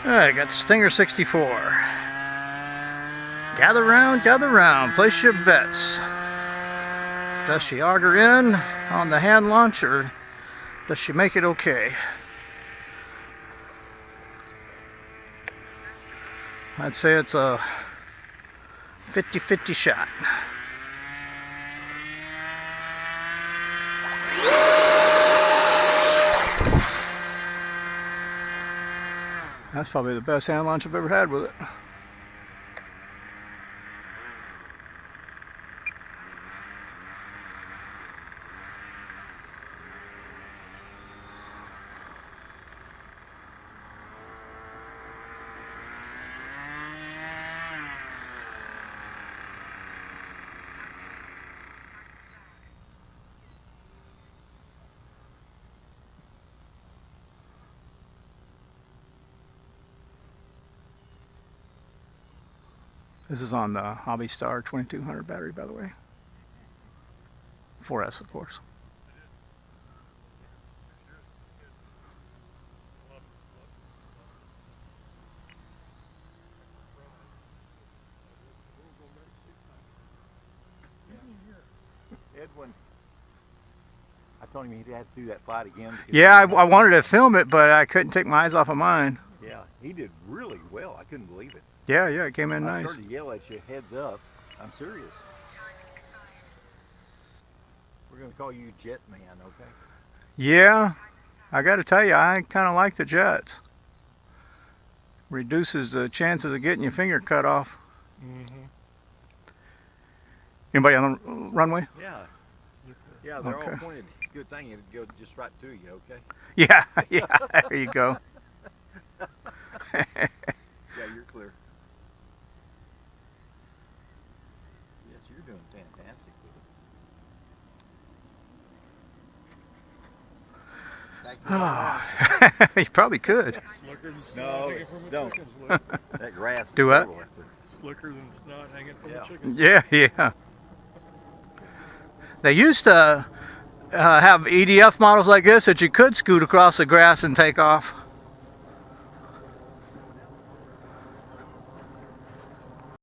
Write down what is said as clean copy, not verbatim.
Alright, got the Stinger 64. Gather round, place your bets. Does she auger in on the hand launch, or does she make it okay? I'd say it's a 50-50 shot. That's probably the best hand launch I've ever had with it. This is on the Hobby Star 2200 battery, by the way. 4S, of course. Edwin, I told him he'd have to do that flight again. Yeah, I wanted to film it, but I couldn't take my eyes off of mine. Yeah, he did really well. I couldn't believe it. Yeah, it came in nice. I started to yell at you, heads up. I'm serious. We're going to call you Jet Man, okay? Yeah, I got to tell you, I kind of like the jets. Reduces the chances of getting your finger cut off. Mm-hmm. Anybody on the runway? Yeah. Yeah, they're Okay. all pointed. Good thing it'd go just right to you, okay? Yeah, there you go. Yeah, you're clear. Yes, you're doing fantastic with it. You probably could. No, don't. That grass. Do what? Slicker than snot hanging from the chicken. Yeah. They used to have EDF models like this that you could scoot across the grass and take off.